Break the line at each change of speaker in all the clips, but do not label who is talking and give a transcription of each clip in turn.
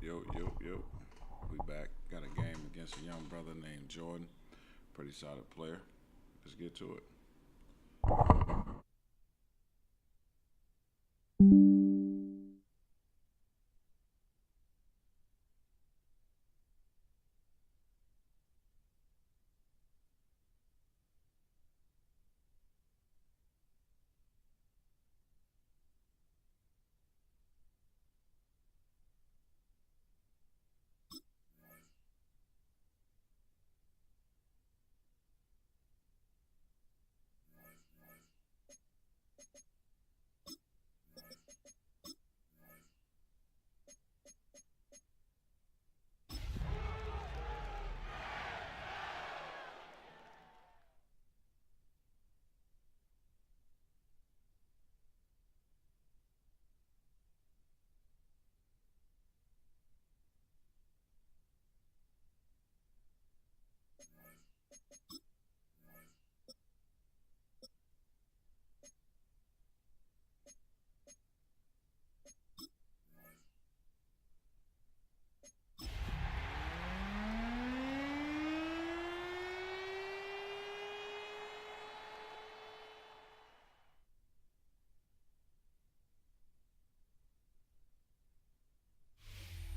Yo. We back. Got a game against a young brother named Jordan. Pretty solid player. Let's get to it.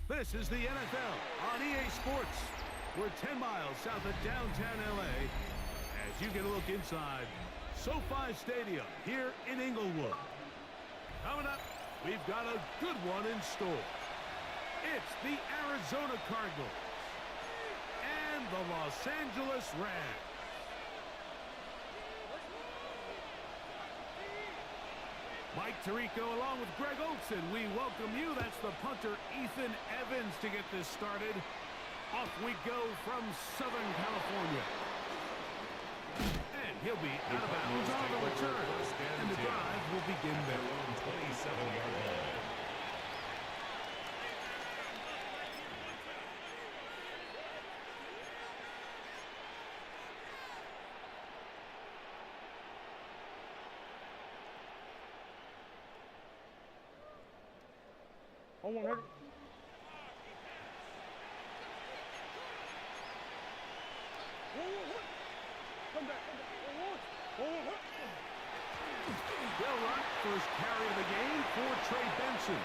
This is the NFL on EA Sports. We're 10 miles south of downtown LA as you get a look inside SoFi Stadium here in Inglewood. Coming up, we've got a good one in store. It's the Arizona Cardinals and the Los Angeles Rams. Mike Tirico along with Greg Olson. We welcome you. That's the punter, Ethan Evans, to get this started. Off we go from Southern California. And he'll be out of bounds on the return. And the drive will begin there.
27-yard line.
Hold on, hurry. Come back.
They'll run first carry of the game for Trey Benson.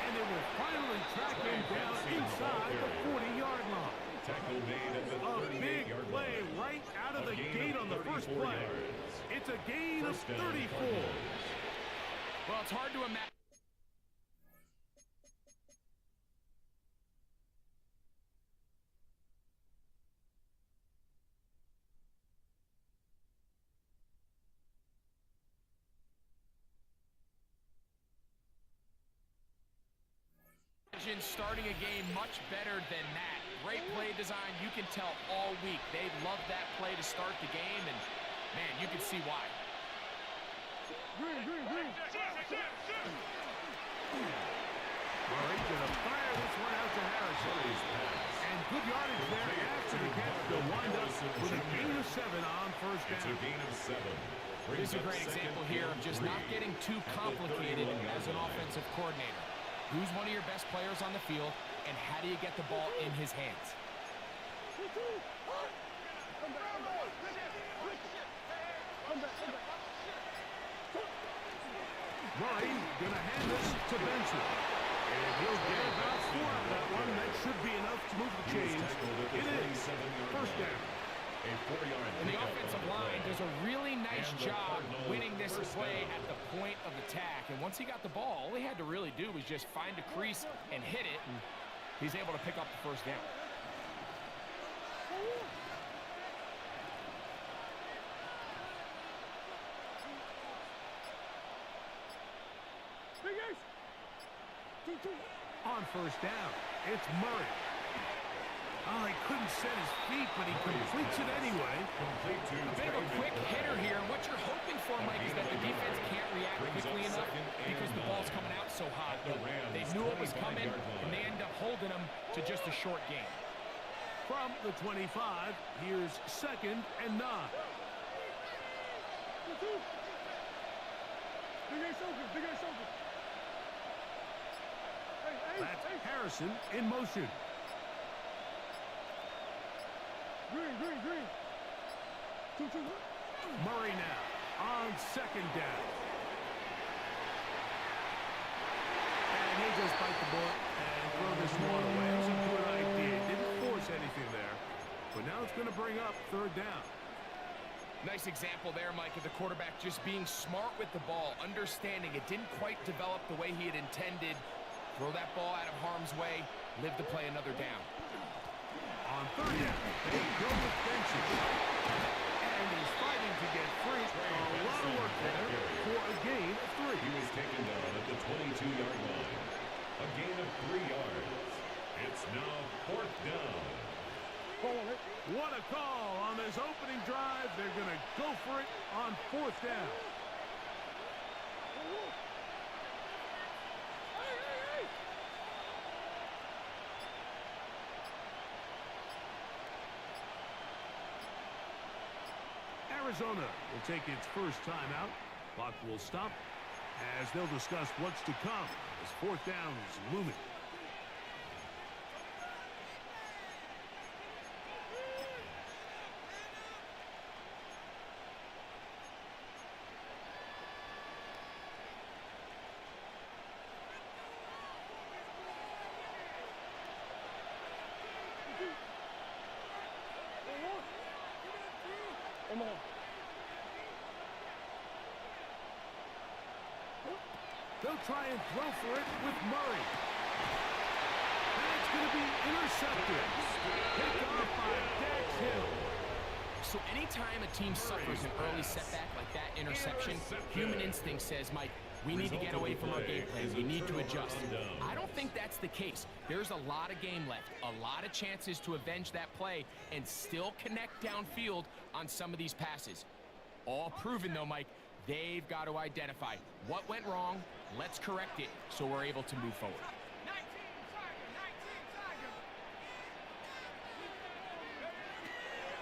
And they will finally track him down inside the 40-yard line.
Tackle made at the
A big
38-yard
play
line.
right out of the gate on the first
34
play.
yards.
It's a gain of
First down,
34.
Cardinals.
Well, it's hard to imagine. Starting a game much better than that. Great play design. You can tell all week they loved that play to start the game, and man, you can see why.
Green.
Murray gonna fire this one out to Harrison. And good yardage there after the catch. They'll wind up with a gain of 7 on first
It's a
down.
gain of 7.
This is a great example here of just not getting too complicated as an offensive coordinator. Who's one of your best players on the field, and how do you get the ball in his hands?
Murray gonna hand this to Benson. And he'll get about 4 out of that one. That should be enough to move the chains. It is first down.
A 4-yard
And the
pickup
offensive
on the
line
play.
does a really nice
And the
job
Cardinals
winning this
first
play
down.
at the point of attack. And once he got the ball, all he had to really do was just find a crease and hit it. And he's able to pick up the first down.
On first down, it's Murray. Oh, he couldn't set his feet, but he completes it anyway.
Complete to
A bit of a
Trey
quick
Benson.
hitter here. What you're hoping for, Mike, is that the defense can't react quickly enough because the ball's coming out so hot.
The Rams,
They knew it was coming,
25-yard line.
and they end up holding them to just a short gain.
From the 25, here's 2nd and 9.
Big ass open.
That's Harrison in motion.
Green, green, green. Two.
Murray now on second down. And he'll just bite the bullet and throw this one away. It was a good idea. Didn't force anything there. But now it's going to bring up third down.
Nice example there, Mike, of the quarterback just being smart with the ball, understanding it didn't quite develop the way he had intended. Throw that ball out of harm's way, live to play another down.
On third down, they go with benches. And he's fighting to get free. A lot of work there for a gain of 3.
He was taken down at the 22-yard line. A gain of 3 yards. It's now fourth down.
What a call on this opening drive. They're going to go for it on fourth down. Arizona will take its first timeout. Clock will stop as they'll discuss what's to come as fourth down is looming. They'll try and throw for it with Murray. And it's going to be intercepted. Picked off by Dax Hill.
So anytime a team suffers an early setback like that interception, human instinct says, Mike, we need to get away from our game plan. We need to adjust. I don't think that's the case. There's a lot of game left, a lot of chances to avenge that play and still connect downfield on some of these passes. All proven, though, Mike, they've got to identify what went wrong. Let's correct it so we're able to move forward.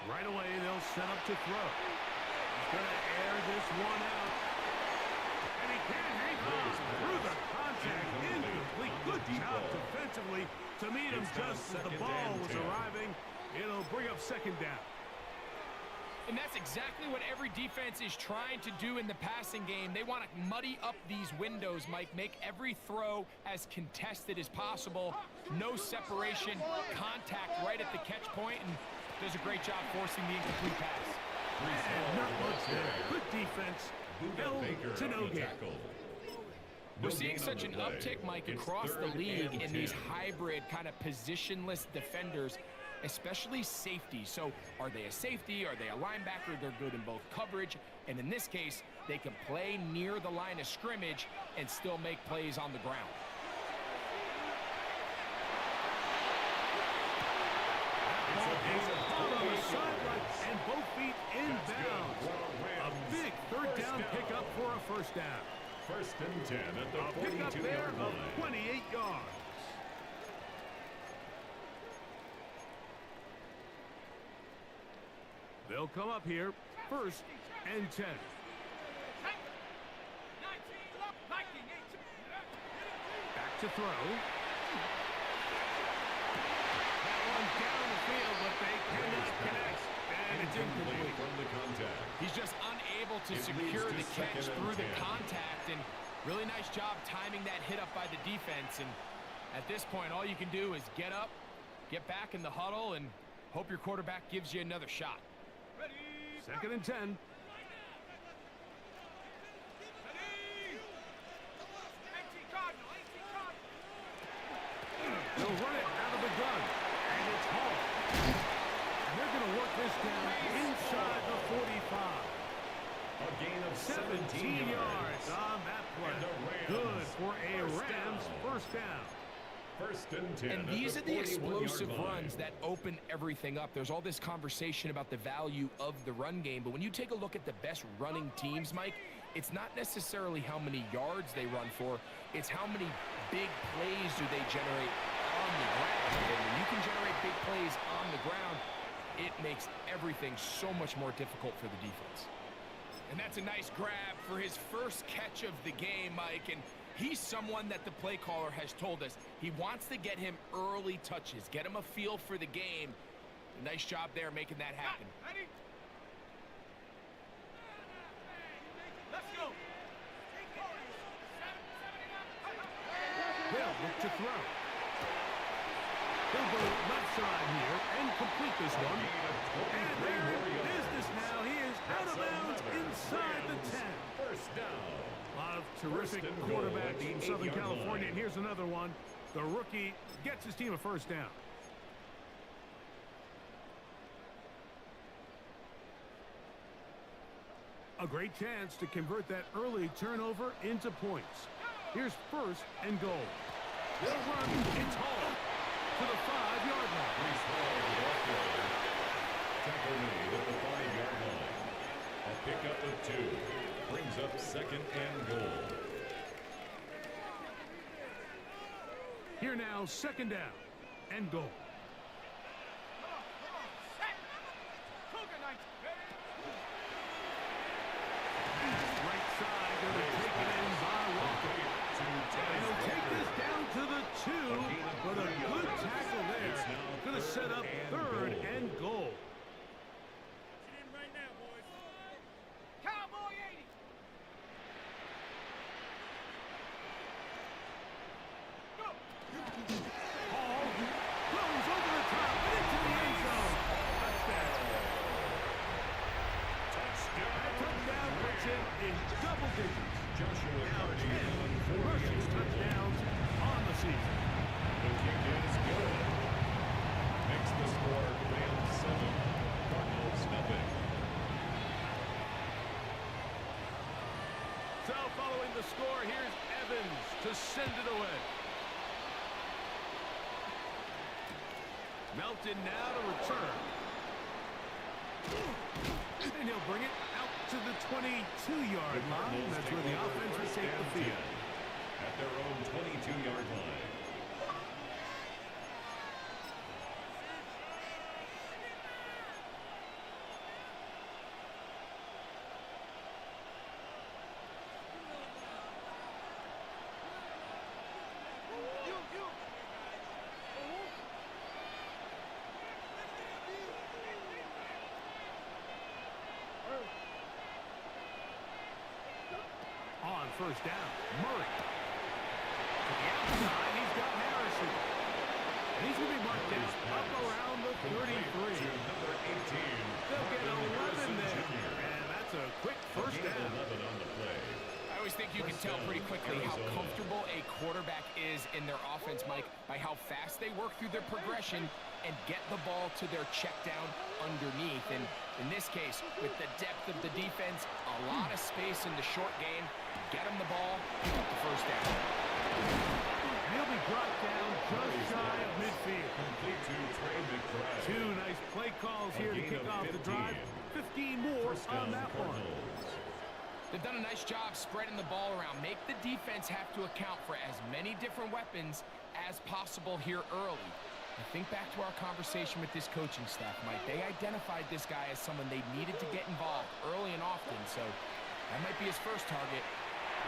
Right away, they'll set up to throw. He's going to air this one out. And he can't hang on through the contact. Incomplete. Good job defensively to meet him just as the ball was arriving. It'll bring up second down.
And that's exactly what every defense is trying to do in the passing game. They want to muddy up these windows, Mike, make every throw as contested as possible. No separation, contact right at the catch point, and does a great job forcing the incomplete pass.
Not much there. Good defense. Held to no gain.
We're seeing such an uptick, Mike, across the league in these hybrid kind of positionless defenders, especially safety. So are they a safety? Are they a linebacker? They're good in both coverage. And in this case, they can play near the line of scrimmage and still make plays on the ground.
On the sideline and both feet inbounds. A big third down pickup for a first down.
First and 10 at the
A pickup there
42-yard
of
line.
28 yards. They'll come up here, first and 10. Back to throw. That one down the field, but they cannot connect. And it's incomplete.
From the contact.
He's just unable to
It
secure
leads
the
to
catch
second and
through the
10.
contact, and really nice job timing that hit up by the defense. And at this point, all you can do is get up, get back in the huddle, and hope your quarterback gives you another shot.
Second and 10. They'll run it out of the gun, and it's home. And they're going to work this down inside the 45.
A gain of
17 yards on that play.
And the Rams
Good for a
first
Rams
down.
first down.
First and 10
And
at
these are the
41-yard
explosive
line.
runs that open everything up. There's all this conversation about the value of the run game, but when you take a look at the best running teams, Mike, it's not necessarily how many yards they run for, it's how many big plays do they generate on the ground. And when you can generate big plays on the ground, it makes everything so much more difficult for the defense. And that's a nice grab for his first catch of the game, Mike, and He's someone that the play caller has told us he wants to get him early touches, get him a feel for the game. Nice job there making that happen.
Let's go. They'll look to throw. He'll go left side here and complete this one. And they're in business now. He is out of bounds inside the 10.
First down.
A lot of terrific quarterbacks in Southern California. And here's another one. The rookie gets his team a first down. A great chance to convert that early turnover into points. Here's first and goal. They'll run. It's Hall to the 5-yard line.
Tackle made at the 5-yard line. A pickup of 2 brings up second and goal.
Here now, second down and goal. Right side, going to take it in by Walker. And he'll take this down to the 2, but a good tackle there. Going to set up third and goal. Hall throws over the top and into the end zone. Touchdown. That touchdown puts him in double digits.
Joshua
Now
Cardinals
10 rushing touchdowns on the season.
The kick is good. Makes the score Rams 7, Cardinals nothing.
So following the score, here's Evans to send it away. Melton now to return. And he'll bring it out to the 22-yard line. That's where the offense will take the field.
At their own 22-yard line.
On first down, Murray. To the outside, he's got Harrison. And he's going to be marked down up around the 33.
Number 18.
They'll get 11 there. And that's a quick first down.
11 on the play.
I always think you can tell pretty quickly how comfortable a quarterback is in their offense, Mike, by how fast they work through their progression and get the ball to their check down underneath. And in this case, with the depth of the defense, a lot of space in the short game, get them the ball, pick up the first down.
He'll be brought down just shy of midfield.
Complete to Trey McBride.
2 nice play calls here to kick off the drive. 15 more on that one.
They've done a nice job spreading the ball around. Make the defense have to account for as many different weapons as possible here early. I think back to our conversation with this coaching staff, Mike. They identified this guy as someone they needed to get involved early and often, so that might be his first target.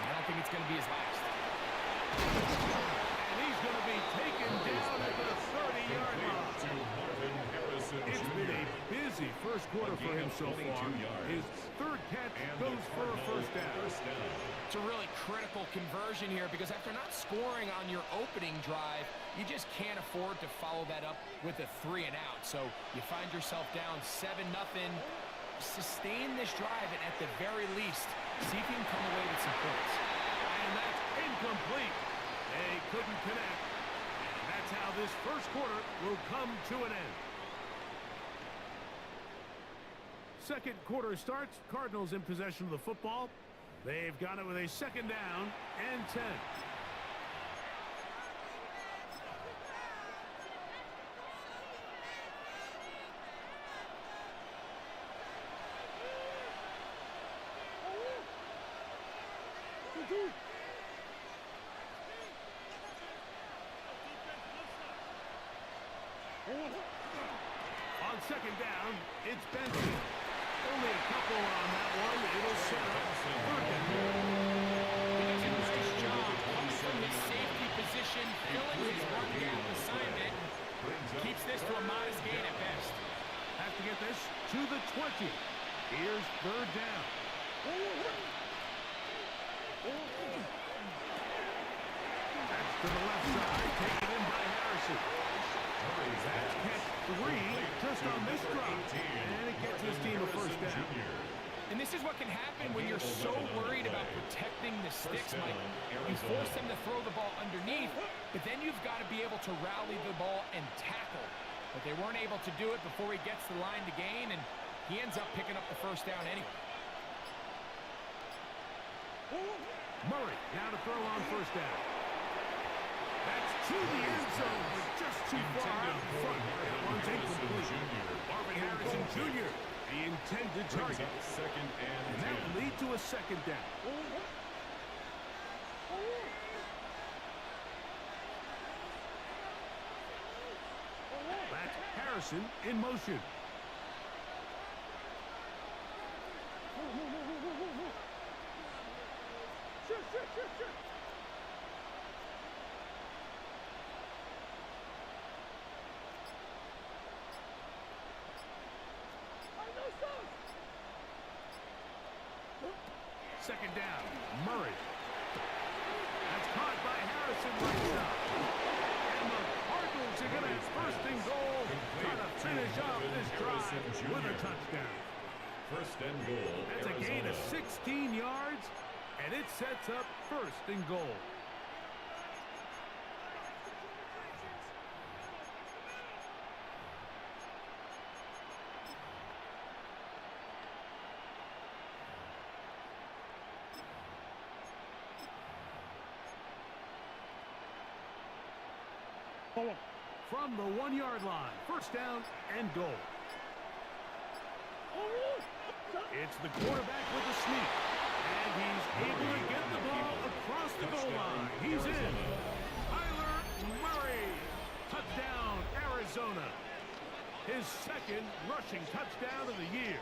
I don't think it's going to be his last.
And he's going to be taken down at the 30-yard line.
To Marvin Harrison
It's
Jr.
been a busy first quarter for him so far. His third catch goes for a first down.
It's a really critical conversion here because after not scoring on your opening drive, you just can't afford to follow that up with a 3 and out. So you find yourself down 7-0. Sustain this drive and at the very least, see if you can come away with some points.
And that's incomplete. They couldn't connect. And that's how this first quarter will come to an end. Second quarter starts. Cardinals in possession of the football. They've got it with a second down and 10. On second down, it's Benson. Only a couple on that one. It'll set up third down.
He does a nice job coming
Taken in by Harrison. That's catch 3 just on this drop. And it gets his team a first down.
And this is what can happen when you're so worried about protecting the sticks, Mike. You force them to throw the ball underneath, but then you've got to be able to rally the ball and tackle. But they weren't able to do it before he gets the line to gain, and he ends up picking up the first down anyway.
Murray now to throw on first down. That's to the end zone, but just too far out in front. That one's incomplete. Marvin Harrison Jr., the intended target. And that will lead to a second down. That's Harrison in motion.
Shit.
Second down, Murray. That's caught by Harrison right side. And the Cardinals are going to have first and goal. Trying to finish off this drive with a touchdown.
First and goal.
That's a gain of 16 yards, and it sets up first and goal. From the 1-yard line, first down and goal. It's the quarterback with the sneak, and he's able to get the ball across the goal line. He's in. Kyler Murray, touchdown, Arizona. His second rushing touchdown of the year.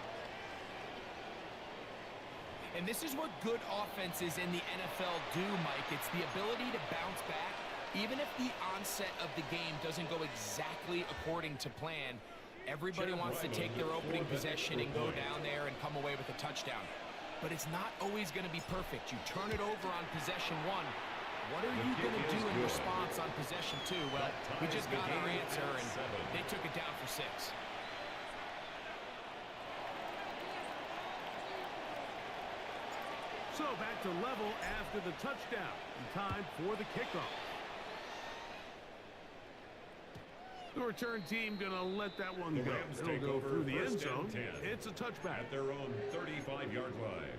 And this is what good offenses in the NFL do, Mike. It's the ability to bounce back. Even if the onset of the game doesn't go exactly according to plan, everybody wants to take their opening possession and go down there and come away with a touchdown. But it's not always going to be perfect. You turn it over on possession 1. What are you going to do in response on possession 2? Well, we just got our answer, and they took it down for 6.
So back to level after the touchdown. And time for the kickoff. The return team going to let that one go. It'll go through the end zone. It's a touchback.
At their own 35-yard line.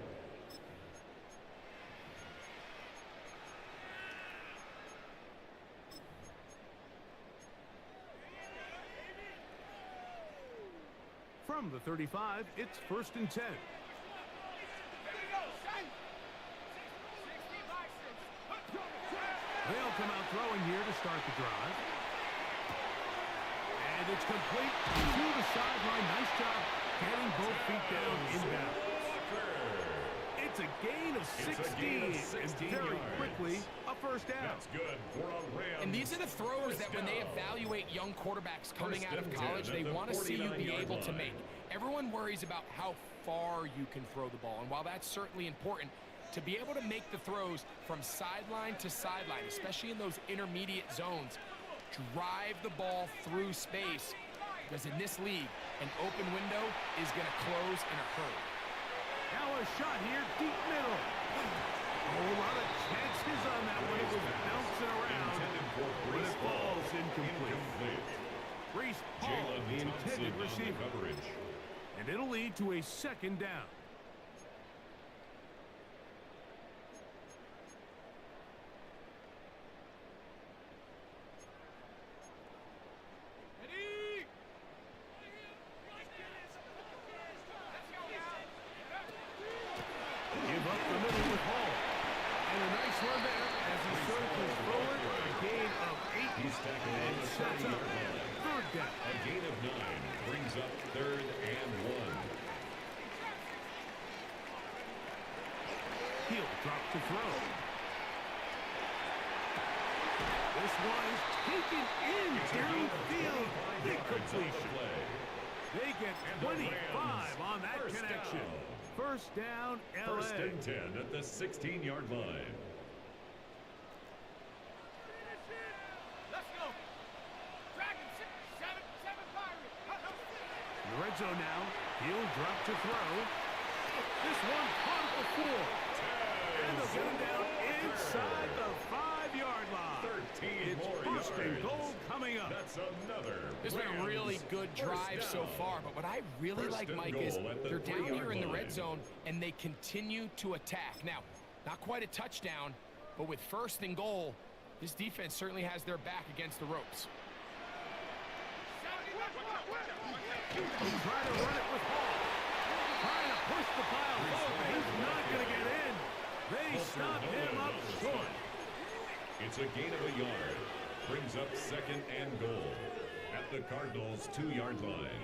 From the 35, it's first and 10. They'll come out throwing here to start the drive. And it's complete to the sideline. Nice job getting both feet down inbound. It's a gain of 16. And very quickly, a first down.
That's good for a Rams.
And these are the throws that when they evaluate young quarterbacks coming out of college, they want to see you be able to make. Everyone worries about how far you can throw the ball. And while that's certainly important, to be able to make the throws from sideline to sideline, especially in those intermediate zones, drive the ball through space, because in this league, an open window is going to close in a hurry.
Now a shot here, deep middle. A whole lot of chances on that one. It was bouncing around, but it falls incomplete. Reese Hall, the intended receiver. And it'll lead to a second down. Give up the middle with Hall. And a nice run there as he circles forward. A gain of 8. And sets up third down.
A gain of 9 brings up third and 1.
He'll drop to throw. This one is taken in downfield. Big completion. They get 25 on that connection. First down, LA.
First and 10 at the 16-yard line.
zone now. He'll drop to throw. This one caught at the 4. And they'll get him down inside the 5-yard line.
13
It's
more
first and
yards.
goal coming up.
That's another.
This has been a really good drive so far, but what I really
First
like,
and
Mike,
goal
is
at the
they're down
3-yard
here in the
line.
red zone, and they continue to attack. Now, not quite a touchdown, but with first and goal, this defense certainly has their back against the ropes.
He's trying to run it with Hall. Trying to push the pile forward. He's not going to get in. They stop him up short.
It's a gain of a yard. Brings up second and goal at the Cardinals' 2-yard line.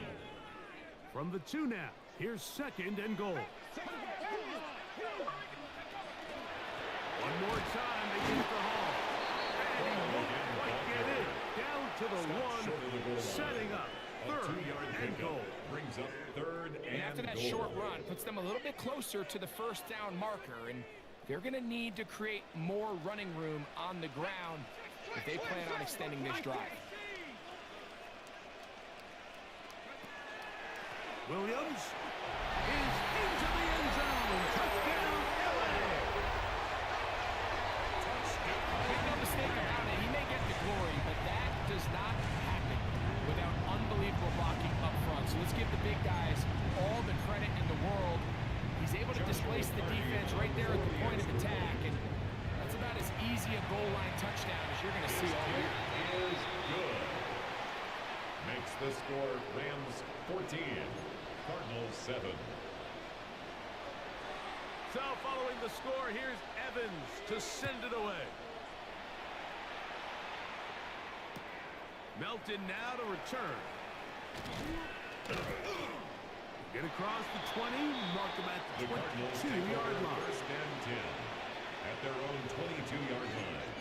From the 2 now, here's second and goal. One more time against the Hall. And he won't quite get in. Down to the 1, setting up third and goal.
Brings up third
And after that
goal.
short run, puts them a little bit closer to the first down marker, and they're going to need to create more running room on the ground if they plan on extending this drive.
Williams is into the end zone. Touchdown, LA.
Make no mistake about it, he may get the glory, but that does not happen without unbelievable blocking up front. So let's give the big guys all the credit in the world. He's able to displace the defense right there at the point of attack, and that's about as easy a goal line touchdown as you're going to see all year.
Is good. Makes the score Rams 14, Cardinals 7.
So following the score, here's Evans to send it away. Melton now to return. Get across the 20, mark them at the
The Cardinals take
22-yard
over
line.
first and 10 at their own 22-yard line.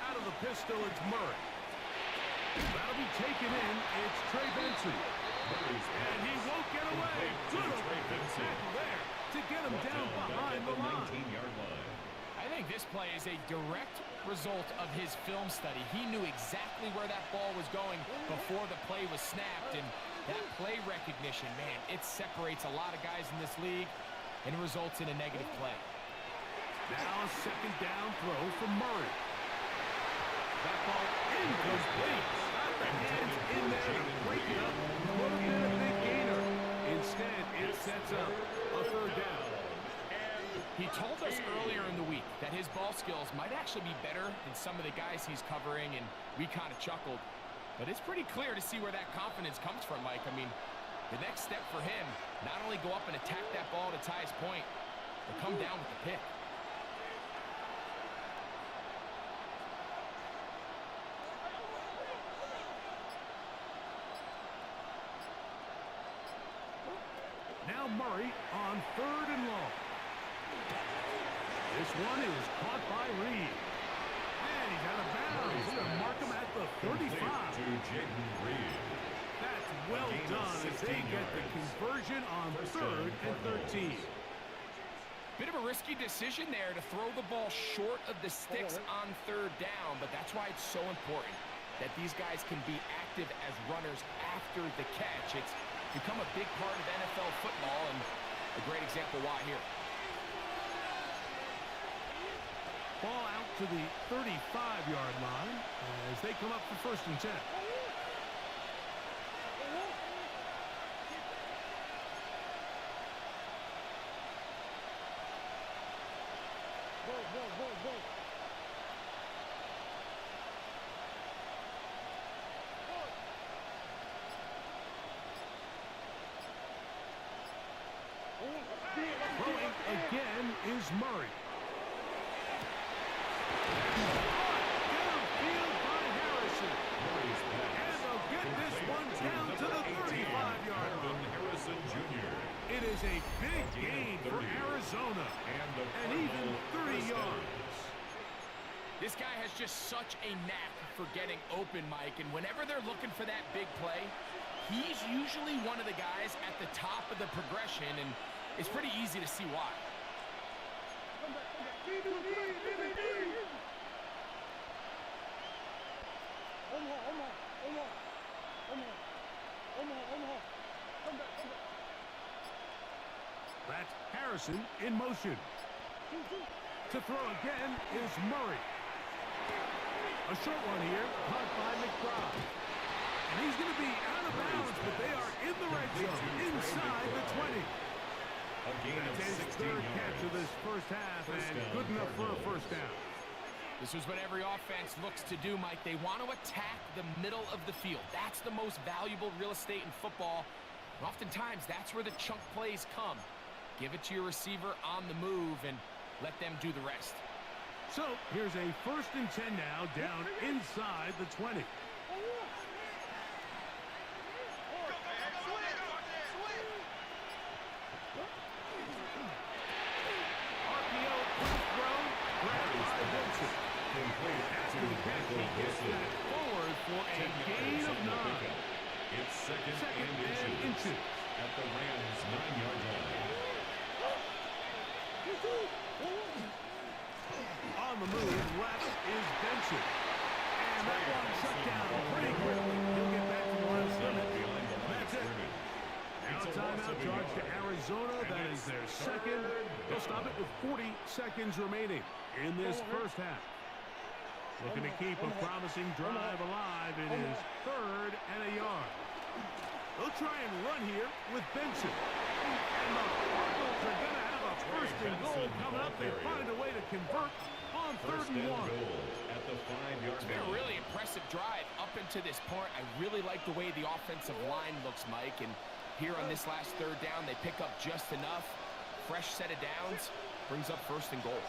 Out of the pistol, it's Murray. That'll be taken in. It's Trey Benson. And he won't get away. Good tackle there to get him down behind the line.
19-yard line.
I think this play is a direct result of his film study. He knew exactly where that ball was going before the play was snapped, and that play recognition, man, it separates a lot of guys in this league and results in a negative play.
Now a second down throw from Murray. That ball incomplete. Got the hands in there to break it up. Looking at a big gainer. Instead, it sets up a third down.
He told us earlier in the week that his ball skills might actually be better than some of the guys he's covering, and we kind of chuckled. But it's pretty clear to see where that confidence comes from, Mike. I mean, the next step for him, not only go up and attack that ball to tie his point, but come down with the pick.
Now Murray on third and long. This one is caught by Reed. And he's out of bounds. He's going to mark him at the 35.
To Jaden Reed.
That's well done as they get the conversion on third and 13.
Bit of a risky decision there to throw the ball short of the sticks on third down, but that's why it's so important that these guys can be active as runners after the catch. It's become a big part of NFL football, and a great example why here.
Ball out to the 35-yard line as they come up for first and 10. Throwing again is Murray. Downfield by Harrison. And they'll get this one down to the 35-yard line.
Harrison Jr.
It is a big gain for Arizona. And even 30 yards.
This guy has just such a knack for getting open, Mike, and whenever they're looking for that big play, he's usually one of the guys at the top of the progression, and it's pretty easy to see why.
That's Harrison in motion. To throw again is Murray. A short one here, caught by McBride. And he's going to be out of bounds, but they are in the red zone, inside the 20. That's his third catch of this first half, and good enough for a first down.
This is what every offense looks to do, Mike. They want to attack the middle of the field. That's the most valuable real estate in football. And oftentimes, that's where the chunk plays come. Give it to your receiver on the move and let them do the rest.
So, here's a 1st and 10 now, down inside the 20. RPO quick throw, grabbed by Vincent. After the catch, he gets that forward for a gain of 9.
It's second
and inches.
at the Rams' 9-yard line.
On the move, left is Benson. And that one shut down pretty quickly. He'll get back to the line of scrimmage. That's it. Now a timeout charge to Arizona. That is their second. They'll stop it with 40 seconds remaining in this first half. Looking to keep a promising drive alive. It is 3rd and a yard. They'll try and run here with Benson. And the Cardinals are going to have a 1st and goal coming up. They find a way to convert on 3rd and 1.
At the 5-yard
It's been a really impressive drive up into this point. I really like the way the offensive line looks, Mike. And here on this last 3rd down, they pick up just enough. Fresh set of downs brings up 1st and goal.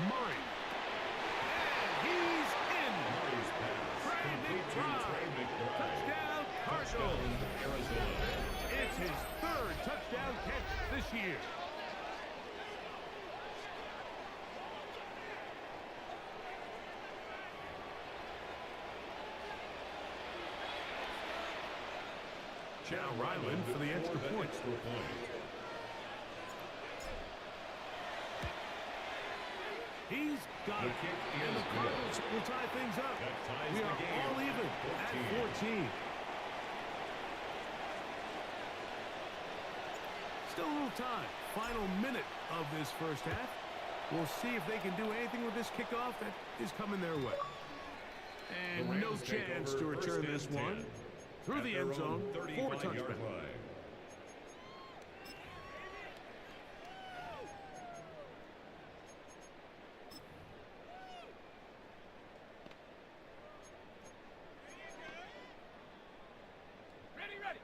Murray. And he's in. Trey McBride. Touchdown, Cardinals. It's his 3rd touchdown catch this year. Now Ryland for the extra point. He's got it. And the Cardinals will tie things up. We are all even at 14. Still a little time. Final minute of this first half. We'll see if they can do anything with this kickoff that is coming their way. And no chance to return this one. Through the end zone for a touchback.
Ready.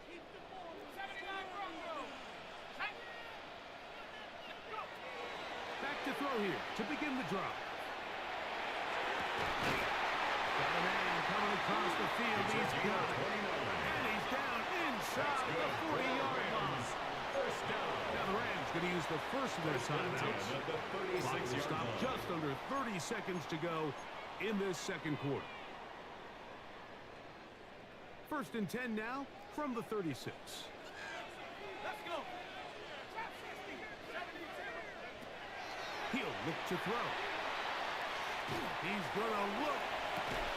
Keep the ball. 79 Broncos.
Back to throw here to begin the drive. Got a man coming across the field. He's got it. And he's down inside the 40-yard line.
First down.
Now the Rams going to use the first of their timeouts. Clock will stop just under 30 seconds to go in this second quarter. 1st and 10 now from the 36.
Let's go.
He'll look to throw. He's going to look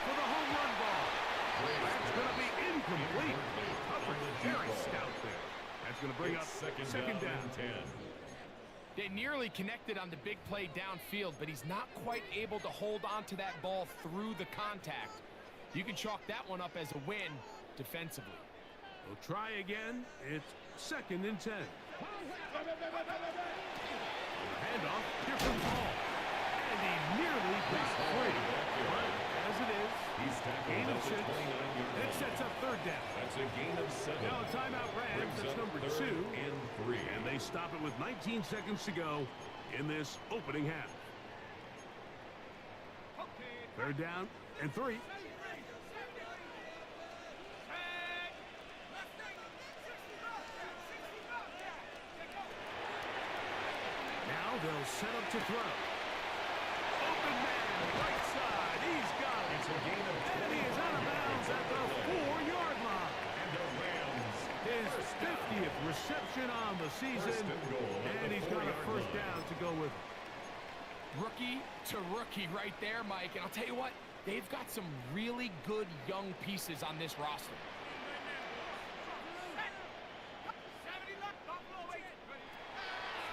for the home run ball. That's going to be incomplete. Coverage very stout there. That's going to bring up second down.
10.
They nearly connected on the big play downfield, but he's not quite able to hold on to that ball through the contact. You can chalk that one up as a win defensively.
We'll try again. It's 2nd and 10. Handoff. Here comes Hall. And he nearly got free. But as it is,
He's tackled
gain of
at the
6.
29-yard
And it
line.
sets up 3rd down.
That's a gain of 6 7.
Now a timeout Rams, that's number 2.
And 3.
And they stop it with 19 seconds to go in this opening half. Third down and 3. Now they'll set up to throw. Open man, right side. He's got it.
It's a gain of 20.
And he is out of bounds at the 4-yard line.
And the Rams.
His 50th reception on the season. And he's got a first down to go with it.
Rookie to rookie right there, Mike. And I'll tell you what, they've got some really good young pieces on this roster.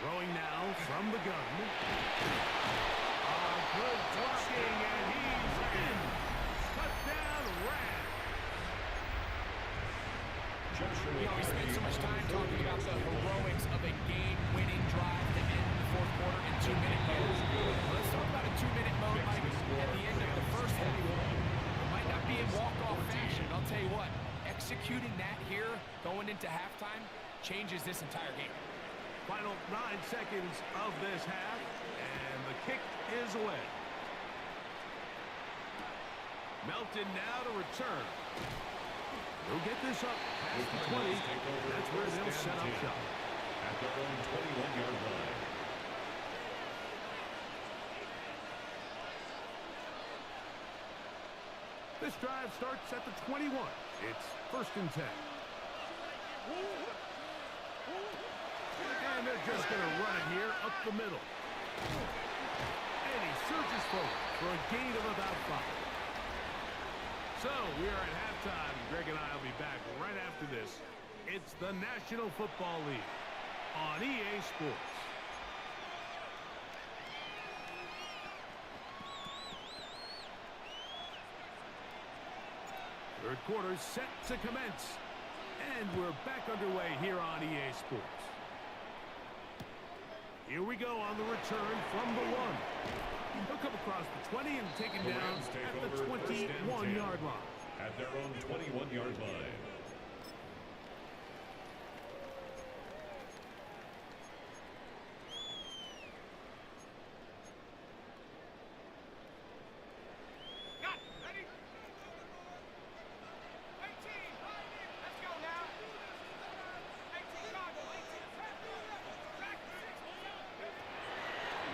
Throwing now from the gun. Good blocking, and he's in. Touchdown, Rams.
You know, we spent so much time talking about the heroics of a game-winning drive to end the fourth quarter in 2-minute mode. Let's talk about a 2-minute mode, Mike, at the end of the first half. It might not be in walk-off fashion, I'll tell you what. Executing that here, going into halftime, changes this entire game.
Final 9 seconds of this half, and the kick is away. Melton now to return. They'll get this up past the 20. That's where they'll set up shop.
At their own 21-yard line.
This drive starts at the 21. It's 1st and 10. And they're just going to run it here up the middle. And he surges forward for a gain of about 5. So we are at halftime. Greg and I will be back right after this. It's the National Football League on EA Sports. Third quarter set to commence. And we're back underway here on EA Sports. Here we go on the return from the 1. He'll come across the 20 and taken down at the 21-yard line.
At their own 21-yard line.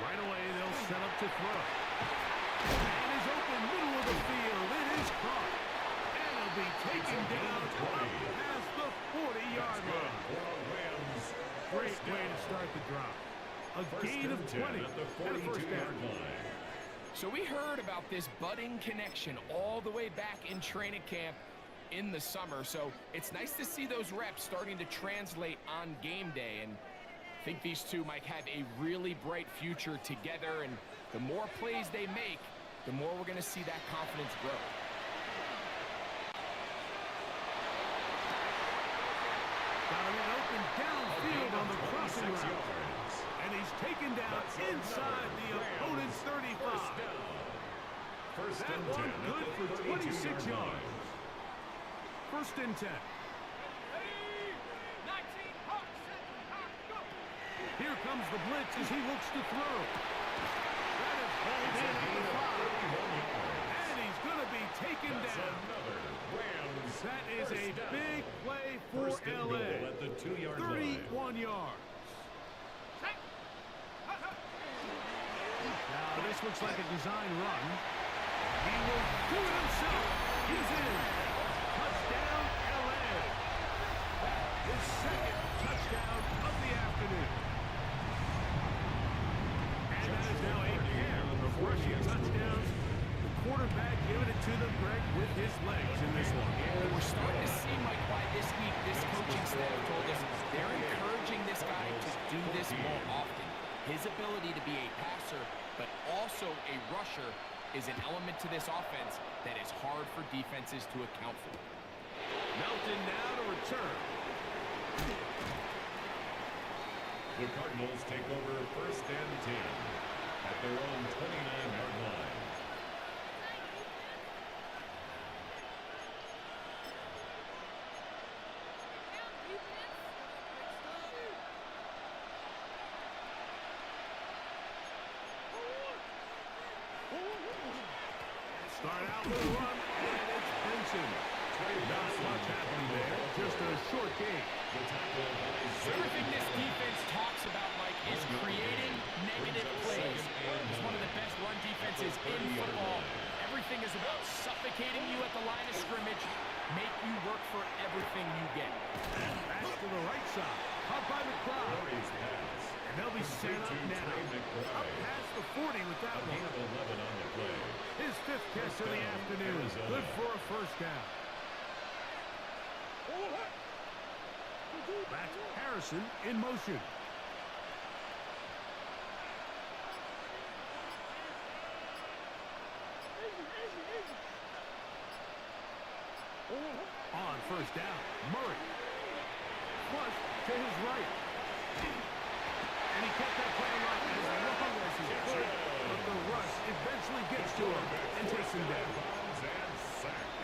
Right away, they'll set up to throw. And is open middle of the field. It is caught. And it'll be taken down up past the 40-yard line. Great way to start the drive. A gain of 20
at the
and a first down.
line.
So we heard about this budding connection all the way back in training camp in the summer. So it's nice to see those reps starting to translate on game day. And I think these two might have a really bright future together. And the more plays they make, the more we're going to see that confidence grow.
Got him open downfield on the crossing route. And he's taken down inside the opponent's 35. That one good for 26 yards. 1st and 10. Here comes the blitz as he looks to throw. That is hauled in at the 5. And he's going to be taken down. That is a big play for LA.
At the 2-yard line.
31 yards. Now this looks like a design run. He will do it himself. He's in. Touchdown, LA. His second touchdown of the afternoon. And that is now a pair of rushing touchdowns. The quarterback giving it to them, Greg, with his legs in this one.
And we're starting to see, Mike, why this week this coaching staff told us they're encouraging this guy to do this more often. His ability to be a passer, but also a rusher, is an element to this offense that is hard for defenses to account for.
Melton now to return.
The Cardinals take over 1st and 10 at their own 29-yard line.
start out with a run, and it's Benson. Not much happening there, just a short game.
Everything this defense talks about, Mike, is creating negative plays. It's one of the best run defenses in football. Everything is about suffocating you at the line of scrimmage, make you work for everything you get.
Back to the right side. Caught by McBride. And they'll be set up now. Up past the 40 with that one. His 5th catch of the afternoon. Good for a first down. Back to Harrison in motion. On first down, Murray. Flush to his right. And he kept that play alive as long as he could. But the rush eventually gets to him and takes him down.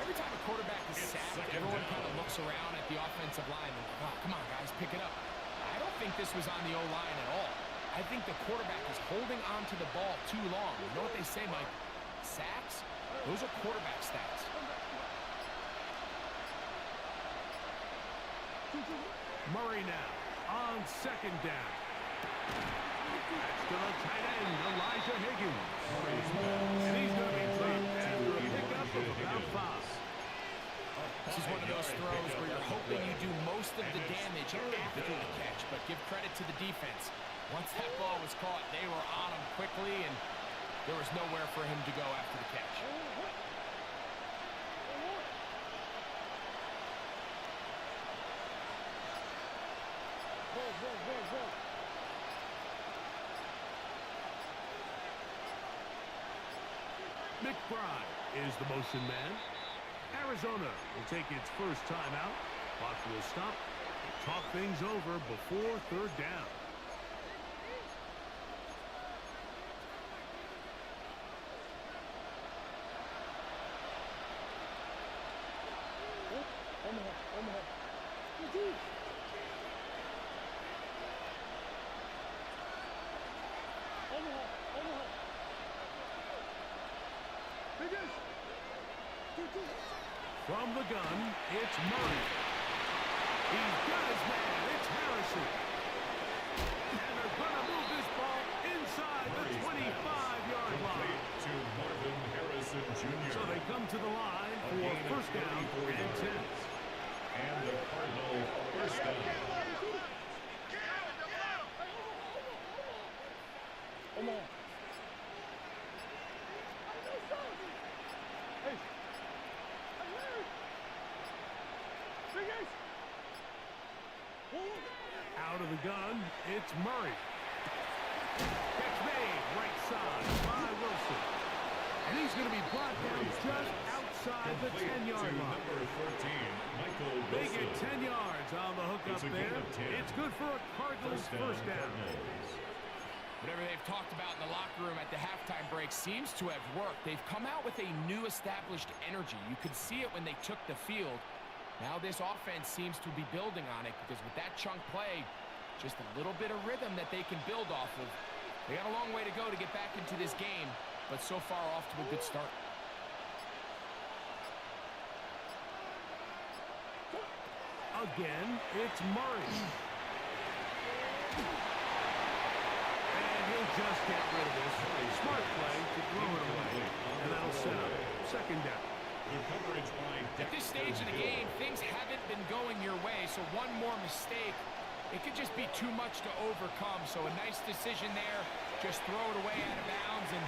Every time a quarterback is sacked, everyone kind of looks around at the offensive line and, oh, come on, guys, pick it up. I don't think this was on the O-line at all. I think the quarterback is holding on to the ball too long. You know what they say, Mike? Sacks? Those are quarterback stats.
Murray now on second down. That's to the tight end, Elijah Higgins. And he's going to be dropped after a pickup of about 5.
This is one of those throws where you're hoping you do most of the damage after the catch, but give credit to the defense. Once that ball was caught, they were on him quickly, and there was nowhere for him to go after the catch.
McBride is the motion man. Arizona will take its first timeout. Clock will stop. Talk things over before third down. From the gun, it's Murray. He's got his man. It's Harrison. And they're going to move this ball inside the 25-yard line.
To Marvin Harrison Jr.
So they come to the line for first down and 10.
And the Cardinal first down.
Out of the gun, it's Murray. Catch made, right side by Wilson. And he's going to be brought down just outside the 10-yard line.
Number 13, Michael
They
Wilson.
get 10 yards on the hook up
It's a gain
there.
of 10.
It's good for a Cardinals first down.
Cardinals.
Whatever they've talked about in the locker room at the halftime break seems to have worked. They've come out with a new established energy. You could see it when they took the field. Now this offense seems to be building on it because with that chunk play, just a little bit of rhythm that they can build off of. They got a long way to go to get back into this game, but so far off to a good start.
Again, it's Murray. And he'll just get rid of this. Smart play to throw it away. And that'll set up second down.
Good coverage by
At this stage of the game, things haven't been going your way, so one more mistake, it could just be too much to overcome. So a nice decision there. Just throw it away out of bounds and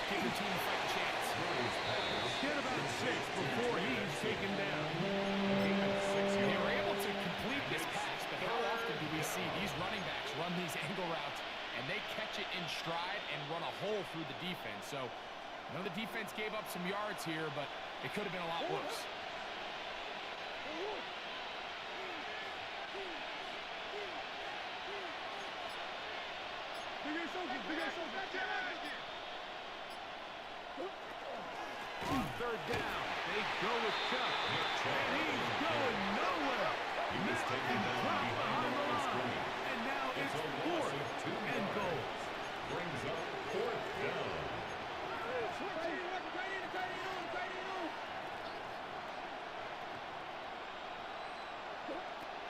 give the team a fighting chance.
Get about 6 before he's taken down.
They were able to complete this pass, but how often do we see these running backs run these angle routes and they catch it in stride and run a hole through the defense? So I know the defense gave up some yards here, but it could have been a lot worse.
On third down, they go with Chuck. And he's going nowhere.
He was taken down behind the line of scrimmage.
And now it's
a loss
fourth
of 2
and goal.
Brings up fourth down.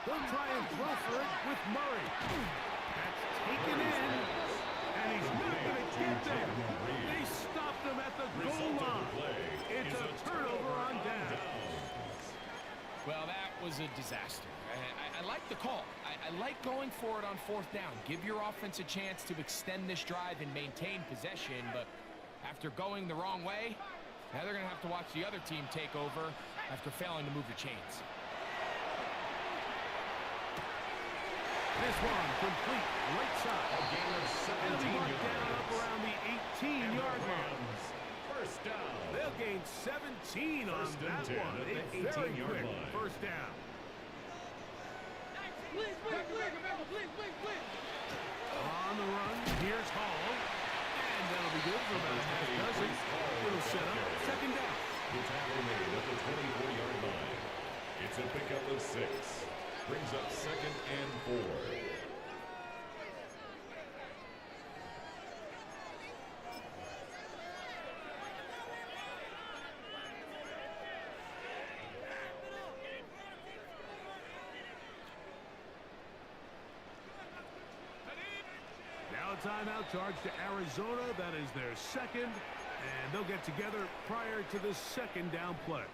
They'll try and throw for it with Murray. That's taken in, and he's not going to get there. They stopped him at the goal line. It's a turnover on down.
Well, that was a disaster. I like the call. I like going for it on 4th down. Give your offense a chance to extend this drive and maintain possession, but after going the wrong way, now they're going to have to watch the other team take over after failing to move the chains.
This one complete right side.
A gain of 17
They'll be marked
yards.
down up around the 18-yard line.
First down.
They'll gain 17 on
First and
that
10
one.
at
A
the
very
18-yard
quick
line.
first down. On the run, here's Hall. And that'll be good for about a half dozen. It'll set up second down.
The tackle made at the 24-yard line. It's a pickup of 6. Brings up 2nd and 4.
Now a timeout charge to Arizona. That is their second. And they'll get together prior to the second down play.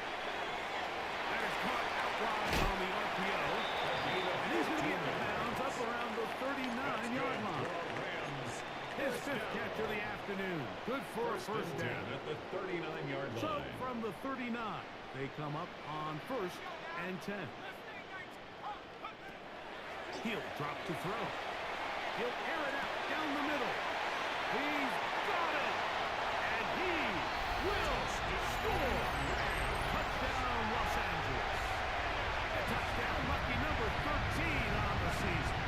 That is caught out wide on the RPO. And he's going to get the bounds up around the 39-yard line. His 5th catch of the afternoon. Good for a first down.
At the 39-yard line.
So from the 39, they come up on 1st and 10. He'll drop to throw. He'll air it out down the middle. He's got it. And he will score. Touchdown, Los Angeles. A touchdown, lucky number 13 on the season.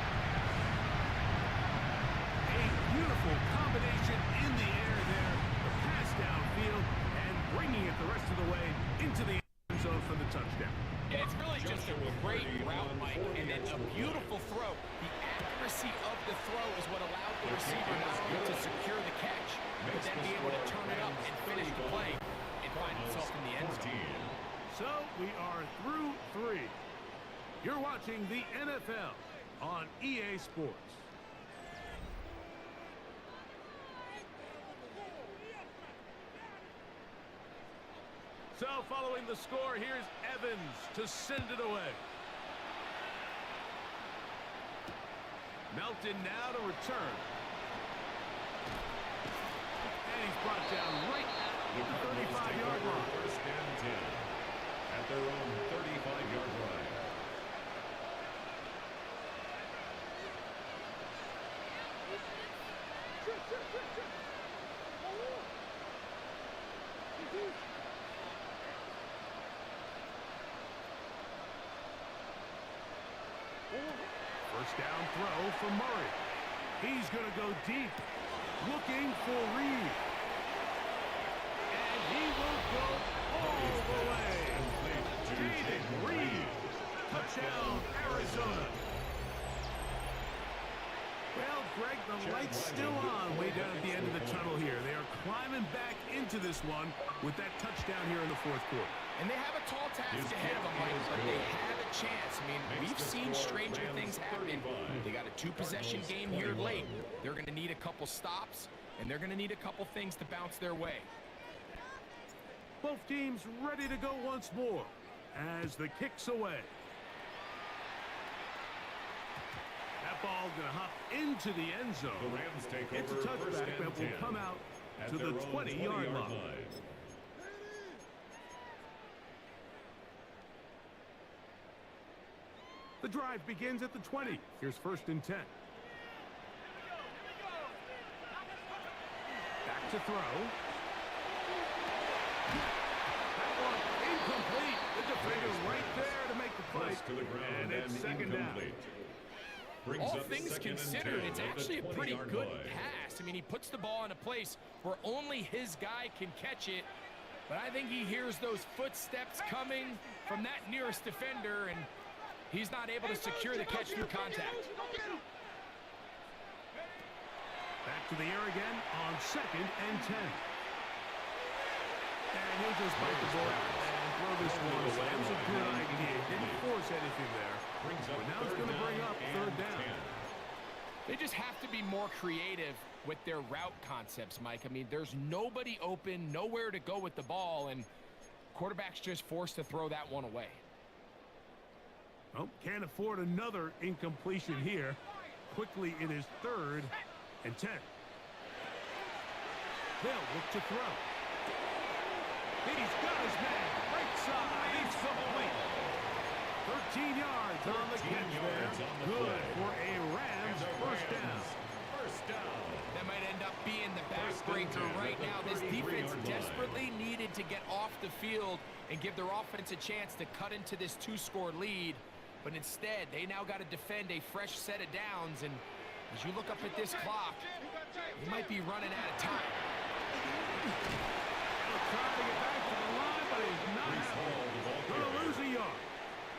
A beautiful combination in the air there. The pass downfield and bringing it the rest of the way into the end zone for the touchdown.
Yeah, it's really just a great route, Mike, and then a beautiful throw. The accuracy of the throw is what allowed the receiver not only to secure the catch, but then be able to turn it up and finish the play and find himself in the end zone.
So we are through 3. You're watching the NFL on EA Sports. So following the score, here's Evans to send it away. Melton now to return. And he's brought down right at the 35-yard line.
First and 10 at their own 35-yard line.
First down throw for Murray. He's going to go deep, looking for Reed. And he will go all the way. Jaden Reed. Touchdown, Arizona. Well, Greg, the light's still on way down at the end of the tunnel here. They are climbing back into this one with that touchdown here in the 4th quarter.
And they have a tall task ahead of them, Mike, but they have a chance. I mean, we've seen stranger things happen. They got a 2-possession game here late. They're going to need a couple stops, and they're going to need a couple things to bounce their way.
Both teams ready to go once more as the kick's away. That ball going to hop into the end zone.
The Rams take
It's a
over first
touchback
and
that will
10
come out
at
to the
their own
20-yard
20-yard
line. The drive begins at the 20. Here's 1st and 10. Back to throw. That one incomplete. The defender right there to make the play.
Close to the ground
And it's second
incomplete.
down.
Brings
All
up
things
2nd and
considered,
10
it's
at the
actually a pretty
20-yard
good
line.
pass. I mean, he puts the ball in a place where only his guy can catch it, But I think he hears those footsteps coming from that nearest defender, and he's not able to secure the catch through contact.
Back to the air again on 2nd and 10. And he'll just bite the ball and throw this one away. That was a good idea. Didn't force anything there. But now it's going to bring up 3rd down.
They just have to be more creative with their route concepts, Mike. I mean, there's nobody open, nowhere to go with the ball, and quarterback's just forced to throw that one away.
Well, can't afford another incompletion here. Quickly in his 3rd and 10. They'll look to throw. He's got his man. Right side. He's complete. 13 yards on the catch there. Good for a Rams first down.
That might end up being the backbreaker right now. This defense desperately needed to get off the field and give their offense a chance to cut into this 2-score lead. But instead, they now got to defend a fresh set of downs. And as you look up at this clock, they might be running out of time.
Trying to get back to the line, but he's not going to lose a yard.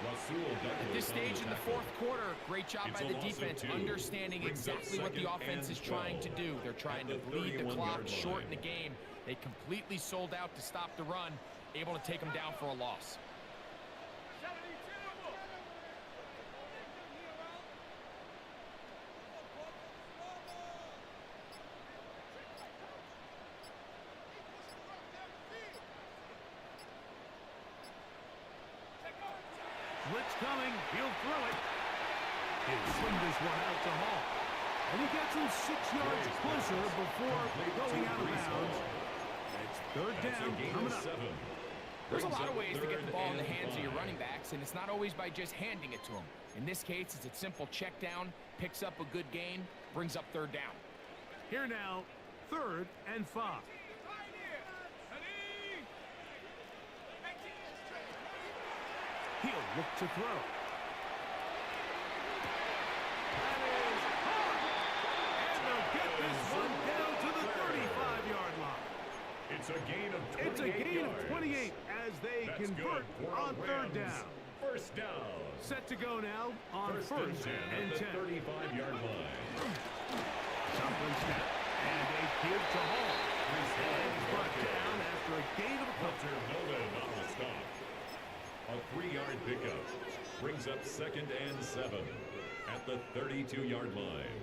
At this stage in the 4th quarter, great job by the defense understanding exactly what the offense is trying to do. They're trying to bleed the clock, shorten the game. They completely sold out to stop the run, able to take them down for a loss.
Blitz coming. He'll throw it. He'll swing this one out to Hall. And he gets him 6 yards closer before going out of bounds. It's 3rd down coming up.
There's a lot of ways to get the ball in the hands of your running backs, and it's not always by just handing it to them. In this case, it's a simple check down, picks up a good gain, brings up 3rd down.
Here now, 3rd and 5. He'll look to throw. That is hard. And they'll get this one down to the 35-yard line.
It's a gain of 28
It's a gain
yards.
of 28 as they
That's
convert
good for
on
a
3rd
Rams
down.
First down.
Set to go now on
First
1st
and
and 10.
10 at the 35-yard line.
Shotgun snap. And a give to Hall. And he's brought down after a gain of a couple.
Hunter Nolan on the stop. A 3-yard pickup brings up 2nd and 7 at the 32-yard line.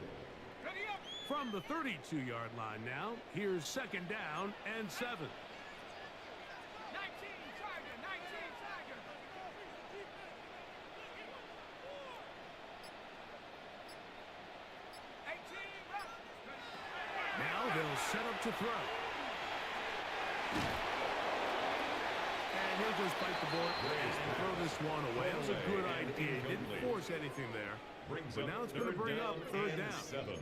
From the 32-yard line now, here's 2nd down and 7.
19 Tiger, 19 Tiger.
Now they'll set up to throw. And he'll just bite the board and throw this one away. That was a good idea. Didn't force anything there. But now it's going to bring up 3rd down.
7.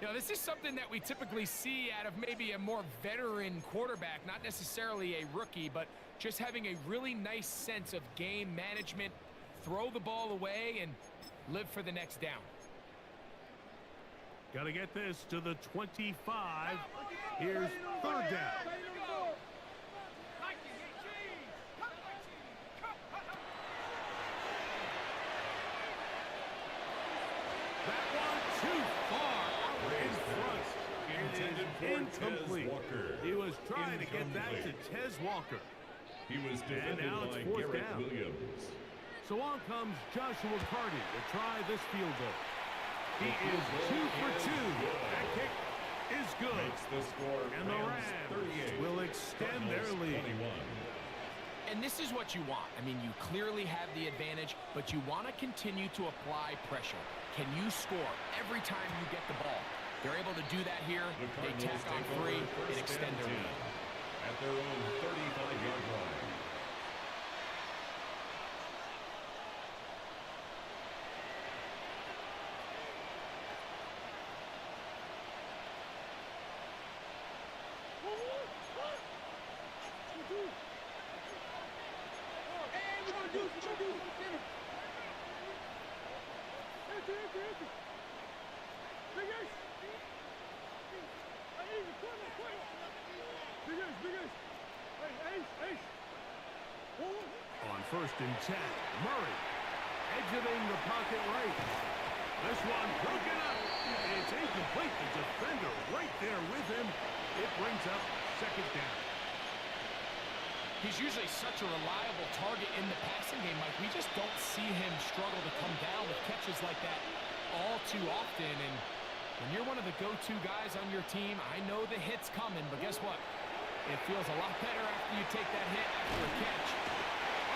You know, this is something that we typically see out of maybe a more veteran quarterback, not necessarily a rookie, but just having a really nice sense of game management, throw the ball away, and live for the next down.
Got to get this to the 25. Here's 3rd down. That one too far in front.
Intended
It
for
is incomplete.
Tez Walker.
He was trying to get that to
Incomplete.
Tez Walker.
He was defended
now it's
by
4th
Garrett
down.
Williams.
So on comes Joshua Carty to try this field goal. He is 2 for 2. That kick is good.
Makes the score
And the
Rams
Rams
38.
will extend their
Cardinals
lead.
21.
And this is what you want. I mean, you clearly have the advantage, but you want to continue to apply pressure. Can you score every time you get the ball? They're able to do that here.
The
They
Cardinals
tack on
take over
3
first
and extend their
10
lead.
at their own 35-yard line.
Big Ace. Hey,
On 1st and 10, Murray exiting the pocket right. This one broken up. It's incomplete. The defender right there with him. It brings up 2nd down.
He's usually such a reliable target in the passing game, Mike. We just don't see him struggle to come down with catches like that all too often. And when you're one of the go-to guys on your team, I know the hit's coming, but guess what? It feels a lot better after you take that hit after a catch.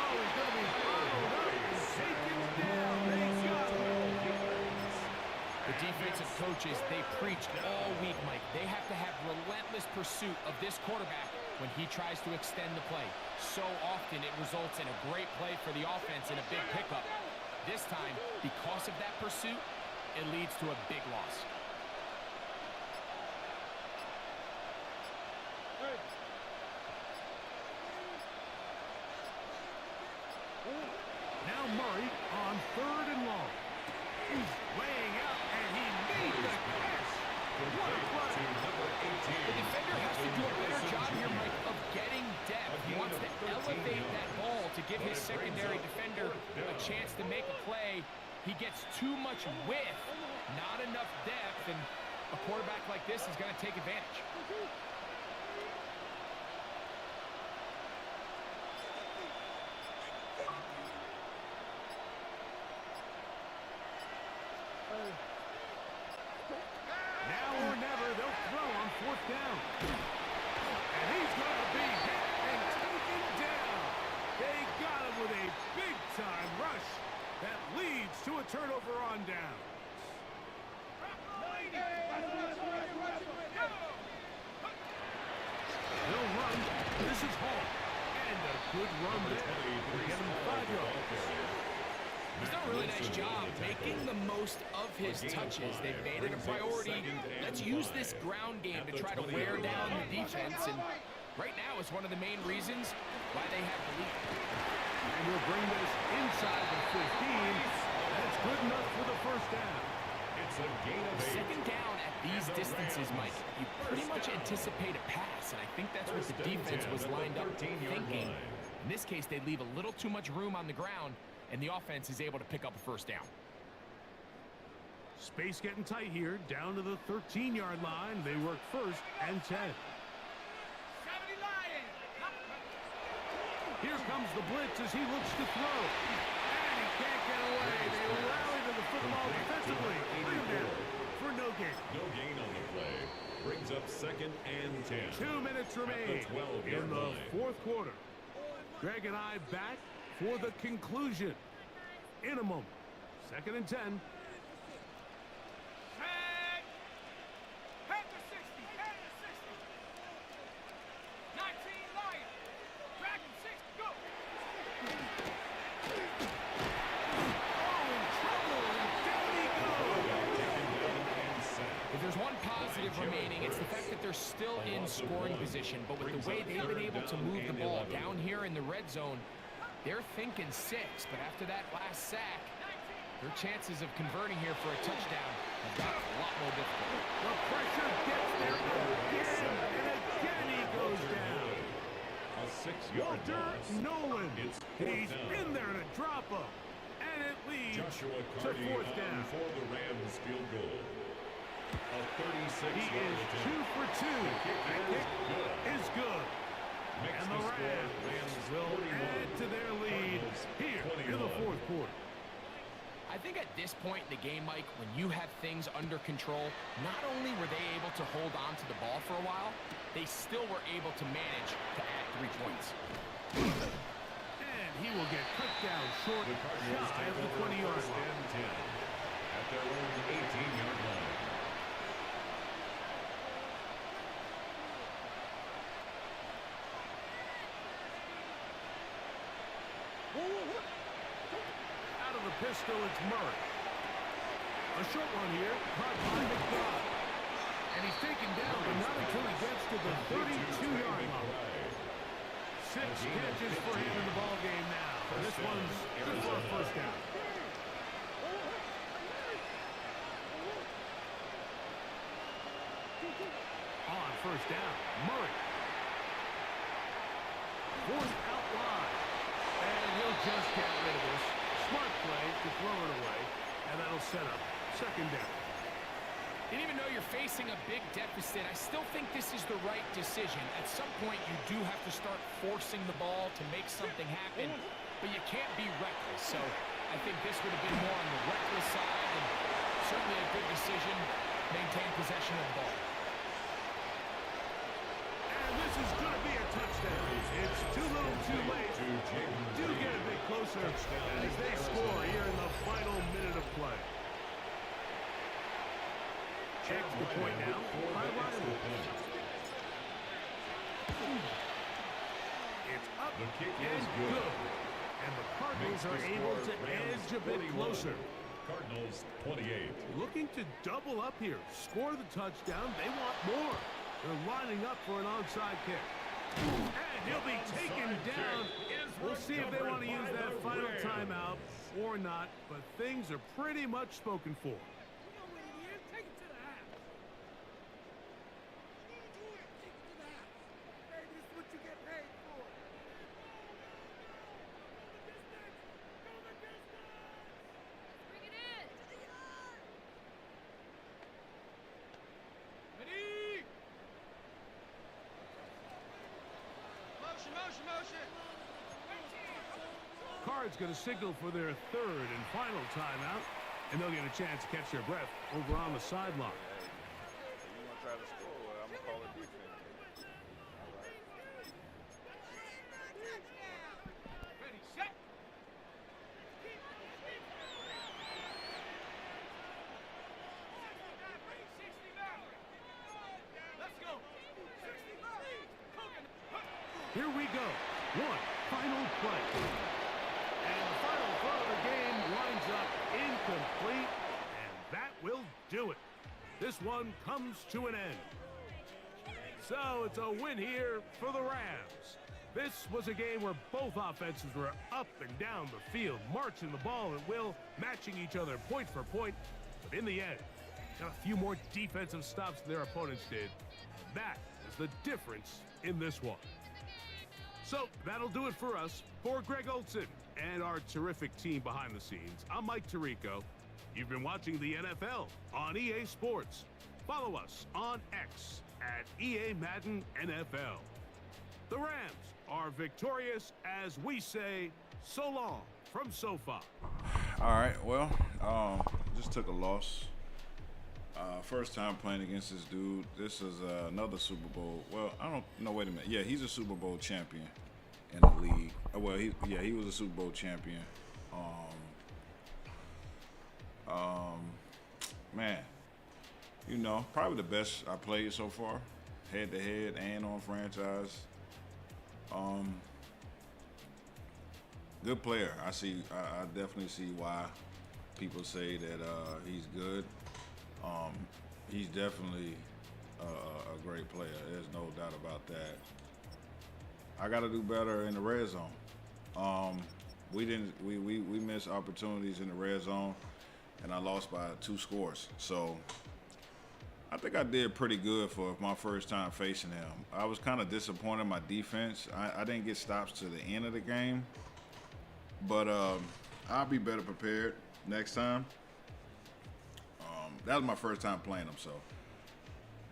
Oh, he's going to be followed up and taken down. They got him.
The defensive coaches, they preached all week, Mike. They have to have relentless pursuit of this quarterback when he tries to extend the play. So often it results in a great play for the offense and a big pickup. This time, because of that pursuit, it leads to a big loss.
Now Murray on 3rd and long. He's laying out, and he made the catch. What a play.
The defender has to do a better job here, Mike, of getting depth. He wants to elevate that ball to give his secondary defender a chance to make a play. He gets too much width, not enough depth, and a quarterback like this is going to take advantage.
Now or never, they'll throw on 4th down. And he's going to be hit and taken down. They got him with a big-time rush that leads to a turnover on down. He'll run. This is Hall. And a good run there. We'll get him 5 yards.
He's done a really nice job making the most of his touches. They've made it a priority. Let's use this ground game to try to wear down the defense. And right now is one of the main reasons why they have the lead.
And we'll bring this inside the 15. That's good enough for the 1st down.
It's a gain of 8.
2nd down at these distances, Mike, you pretty much anticipate a pass, and I think that's what the defense was lined up thinking. In this case, they leave a little too much room on the ground, and the offense is able to pick up a 1st down.
Space getting tight here, down to the 13-yard line. They work 1st and 10.
70 Lions.
Here comes the blitz as he looks to throw. And he can't get away. They rally to the football defensively. Bring him down for no gain.
No gain on the play. Brings up 2nd and 10.
2 minutes remain in the 4th quarter. Greg and I back for the conclusion in a moment. 2nd and 10.
Head to 60. Head to 60. 19 Lions. Dragon 6. Go.
Oh, in trouble, and down he goes.
If there's one positive remaining, it's the fact that they're still in scoring position. But with the way they've been able to move the ball down here in the red zone, they're thinking 6. But after that last sack, their chances of converting here for a touchdown have gotten a lot more difficult.
The pressure gets there again, and again he goes down.
A 6-yard
Walter
loss.
Nolan.
It's 4th
He's
down.
in there to drop him, and it leads
Joshua
to
Cardi
4th down.
for the Rams field goal. A 36-yard
He is 2 for 2. That kick is good. And the Rams will add to their lead here in the 4th quarter.
I think at this point in the game, Mike, when you have things under control, not only were they able to hold on to the ball for a while, they still were able to manage to add 3 points.
And he will get cut down short, shy of the 20-yard line.
And 10 at their own 18-yard line.
Out of the pistol, it's Murray. A short one here, caught by McDonald. And he's taken down, but not until he gets to the 32-yard line. 6 catches for him in the ball game now. This one's good for a 1st down. On 1st down, Murray. forced out wide. And he'll just get rid of this. Smart play to throw it away. And that'll set up second down.
And even though you're facing a big deficit, I still think this is the right decision. At some point, you do have to start forcing the ball to make something happen, but you can't be reckless. So I think this would have been more on the reckless side, and certainly a good decision. Maintain possession of the ball.
And this is going to be a touchdown. It's too little too late. Do get a bit closer as they score here in the final minute of play. Extra point now by Riley. It's up
The kick
and
is good.
And the Cardinals are able to edge a bit closer.
Cardinals 28.
Looking to double up here. Score the touchdown. They want more. They're lining up for an onside kick. And he'll be taken down. We'll see if they want to use that final timeout or not, but things are pretty much spoken for.
Take it to the half. Hey, this is what you get paid for.
Bring it in.
Ready? Motion, motion, motion.
Cards going to signal for their third and final timeout, and they'll get a chance to catch their breath over on the sideline.
You want to try to score? Well, I'm going to call it defense.
Ready, set. Let's go. 65.
Here we go. One final play. And the final throw of the game winds up incomplete, and that will do it. This one comes to an end. So it's a win here for the Rams. This was a game where both offenses were up and down the field, marching the ball at will, matching each other point for point. But in the end, got a few more defensive stops than their opponents did. And that is the difference in this one. So that'll do it for us. For Greg Olson and our terrific team behind the scenes, I'm Mike Tirico. You've been watching the NFL on EA Sports. Follow us on X at EA Madden NFL. The Rams are victorious as we say so long from SoFi.
All right, well, just took a loss. First time playing against this dude. This is another Super Bowl. Well, I don't know. Wait a minute. Yeah, he's a Super Bowl champion in the league. Well, he was a Super Bowl champion. Man, you know, probably the best I played so far, head to head and on franchise. Good player. I definitely see why people say that he's good. He's definitely a great player. There's no doubt about that. I got to do better in the red zone. We missed opportunities in the red zone, and I lost by 2 scores. So I think I did pretty good for my first time facing him. I was kind of disappointed in my defense. I didn't get stops to the end of the game, but I'll be better prepared next time. That was my first time playing him, so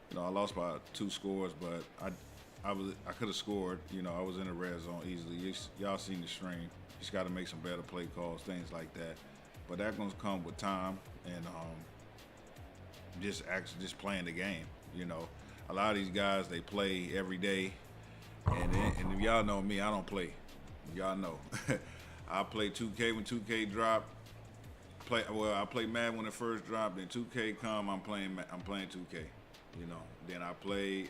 you know I lost by 2 scores, but I could have scored. You know, I was in the red zone easily. Y'all seen the stream. Just got to make some better play calls, things like that. But that's gonna come with time and just playing the game. You know, a lot of these guys, they play every day, and if y'all know me, I don't play. Y'all know. I play 2K when 2K drop. I play Madden when it first dropped. Then 2K come, I'm playing 2K. You know. Then I play.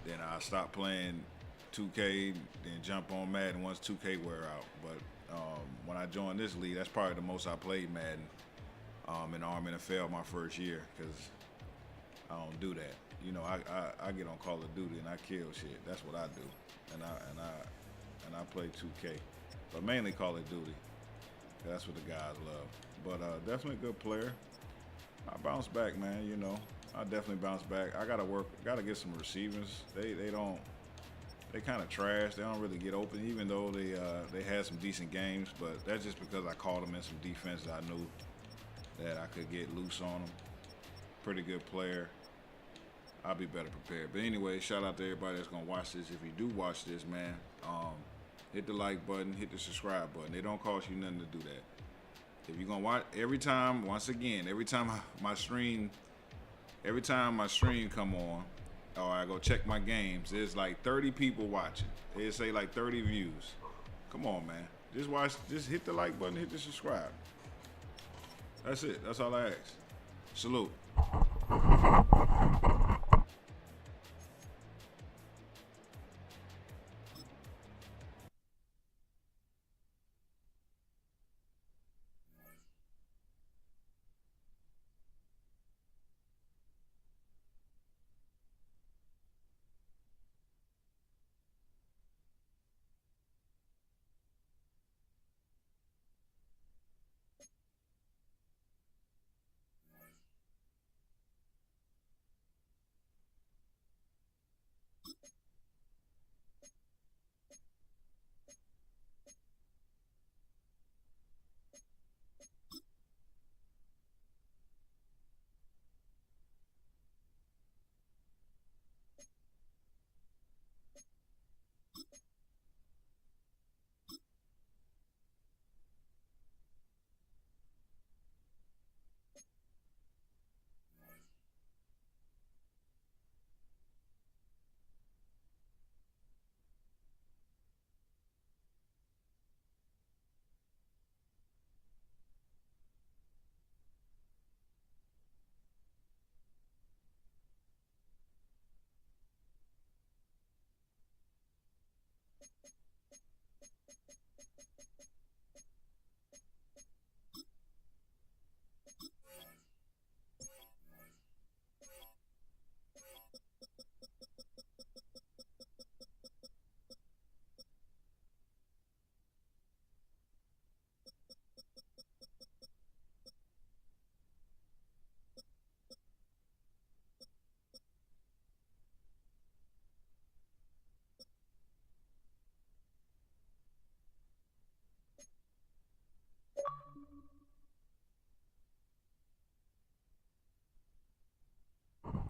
Then I stop playing 2K. Then jump on Madden once 2K wear out. But when I joined this league, that's probably the most I played Madden in Arm NFL my first year, because I don't do that. You know, I get on Call of Duty and I kill shit. That's what I do, and I play 2K, but mainly Call of Duty. That's what the guys love. But definitely a good player. I bounce back, man. You know, I definitely bounce back. I gotta get some receivers. They don't they kind of trash. They don't really get open, even though they had some decent games. But that's just because I called them in some defense that I knew that I could get loose on them. Pretty good player. I'll be better prepared. But anyway, shout out to everybody that's gonna watch this. If you do watch this, man, hit the like button, hit the subscribe button. It don't cost you nothing to do that. If you're gonna watch every time, once again, every time my stream come on, or I go check my games, there's like 30 people watching. They say like 30 views. Come on, man. Just watch. Just hit the like button, hit the subscribe. That's it. That's all I ask. Salute.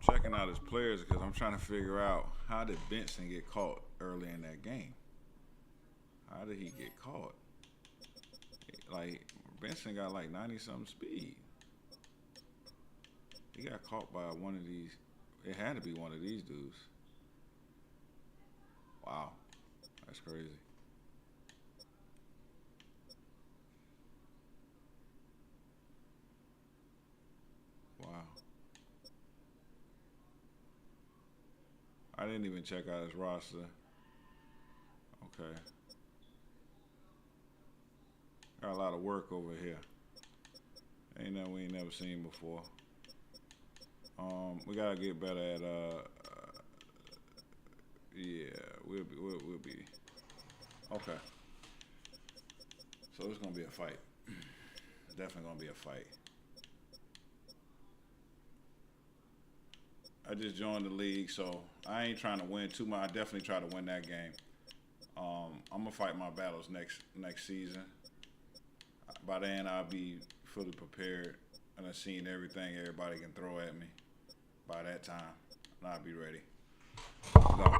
Checking out his players because I'm trying to figure out how did Benson get caught early in that game. How did he get caught? Like, Benson got like 90-something speed. He got caught by one of these. It had to be one of these dudes. Wow. That's crazy. Wow. I didn't even check out his roster. Okay. Got a lot of work over here. Ain't nothing we ain't never seen before. We gotta get better at yeah, we'll be okay. So it's gonna be a fight. Definitely gonna be a fight. I just joined the league, so I ain't trying to win too much. I definitely try to win that game. I'm gonna fight my battles next season. By then, I'll be fully prepared and I've seen everything everybody can throw at me. By that time, and I'll be ready. Go.